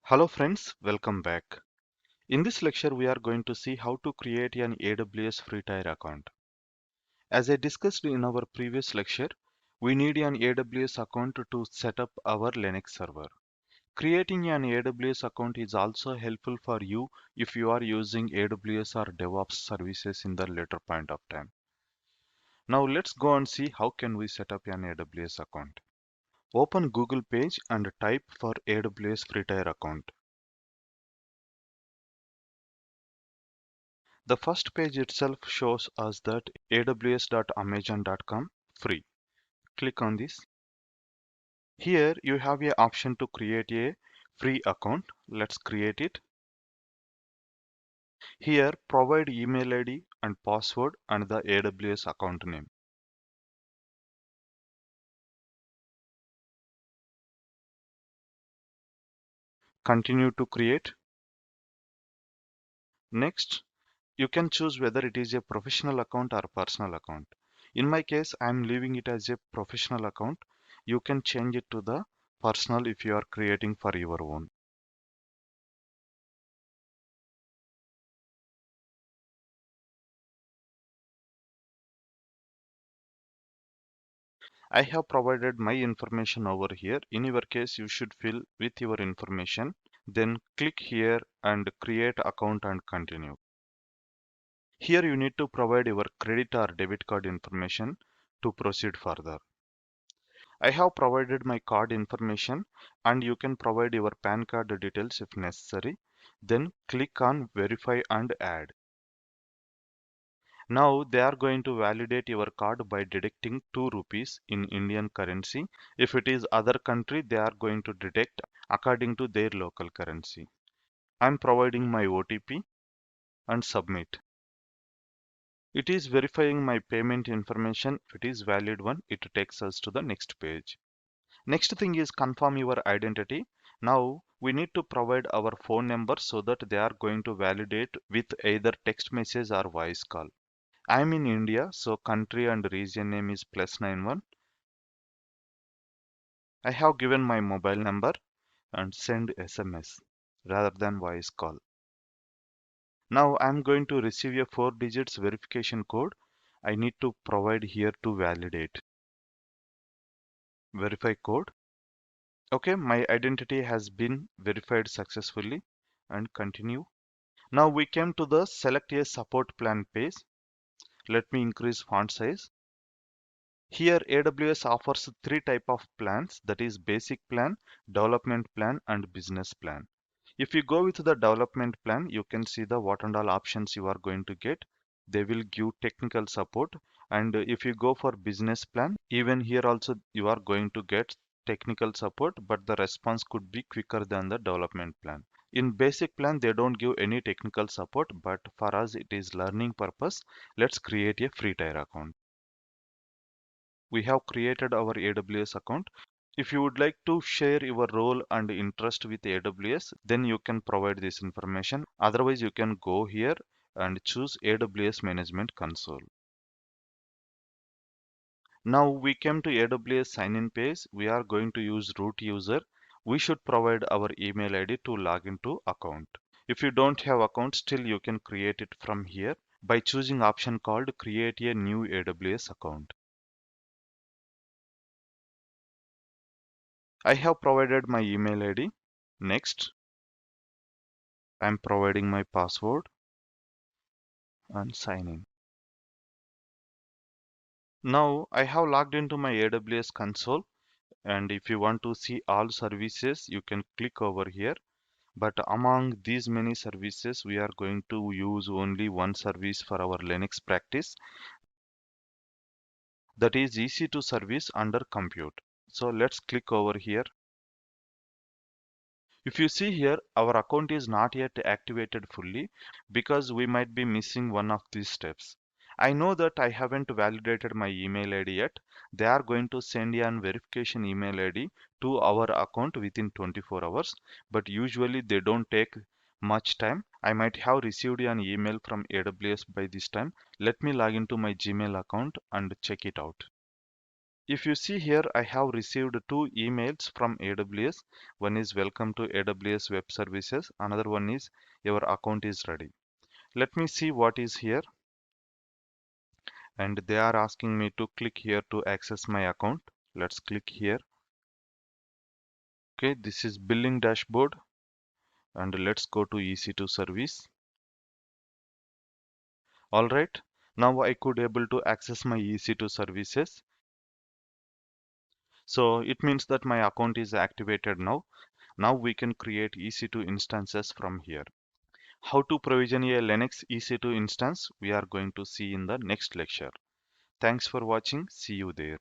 Hello friends, welcome back. In this lecture, we are going to see how to create an AWS free tier account. As I discussed in our previous lecture, we need an AWS account to set up our Linux server. Creating an AWS account is also helpful for you if you are using AWS or DevOps services in the later point of time. Now let's go and see how can we set up an AWS account. Open Google page and type for AWS free tier account. The first page itself shows us that aws.amazon.com free. Click on this. Here you have a option to create a free account. Let's create it. Here provide email ID and password and the AWS account name. Continue to create. Next, you can choose whether it is a professional account or personal account. In my case, I am leaving it as a professional account. You can change it to the personal if you are creating for your own. I have provided my information over here. In your case, you should fill with your information. Then click here and create account and continue. Here you need to provide your credit or debit card information to proceed further. I have provided my card information and you can provide your PAN card details if necessary. Then click on verify and add. Now they are going to validate your card by deducting 2 rupees in Indian currency. If it is other country, they are going to deduct according to their local currency. I'm providing my OTP and submit. It is verifying my payment information. If it is valid one, it takes us to the next page. Next thing is confirm your identity. Now we need to provide our phone number so that they are going to validate with either text message or voice call. I'm in India, so country and region name is +91. I have given my mobile number and send SMS rather than voice call. Now I'm going to receive a 4 digits verification code. I need to provide here to validate. Verify code. Okay, my identity has been verified successfully and continue. Now we came to the select a support plan page. Let me increase font size. Here AWS offers 3 types of plans, that is basic plan, development plan and business plan. If you go with the development plan, you can see the what and all options you are going to get. They will give technical support, and if you go for business plan, even here also you are going to get technical support, but the response could be quicker than the development plan. In basic plan, they don't give any technical support, but for us it is learning purpose. Let's create a free tier account. We have created our AWS account. If you would like to share your role and interest with AWS, then you can provide this information. Otherwise, you can go here and choose AWS Management Console. Now we came to AWS sign-in page. We are going to use root user. We should provide our email ID to log into account. If you don't have account, still you can create it from here by choosing option called create a new AWS account. I have provided my email ID. Next, I'm providing my password and sign in. Now I have logged into my AWS console, and if you want to see all services, you can click over here. But among these many services, we are going to use only one service for our Linux practice, that is EC2 service under compute. So let's click over here. If you see here, our account is not yet activated fully because we might be missing one of these steps. I know that I haven't validated my email ID yet. They are going to send an verification email ID to our account within 24 hours, but usually they don't take much time. I might have received an email from AWS by this time. Let me log into my Gmail account and check it out. If you see here, I have received two emails from AWS. One is welcome to AWS Web Services. Another one is your account is ready. Let me see what is here. And they are asking me to click here to access my account. Let's click here. Okay, this is billing dashboard. And let's go to EC2 service. All right. Now I could able to access my EC2 services. So it means that my account is activated now. Now we can create EC2 instances from here. How to provision a Linux EC2 instance we are going to see in the next lecture. Thanks for watching. See you there.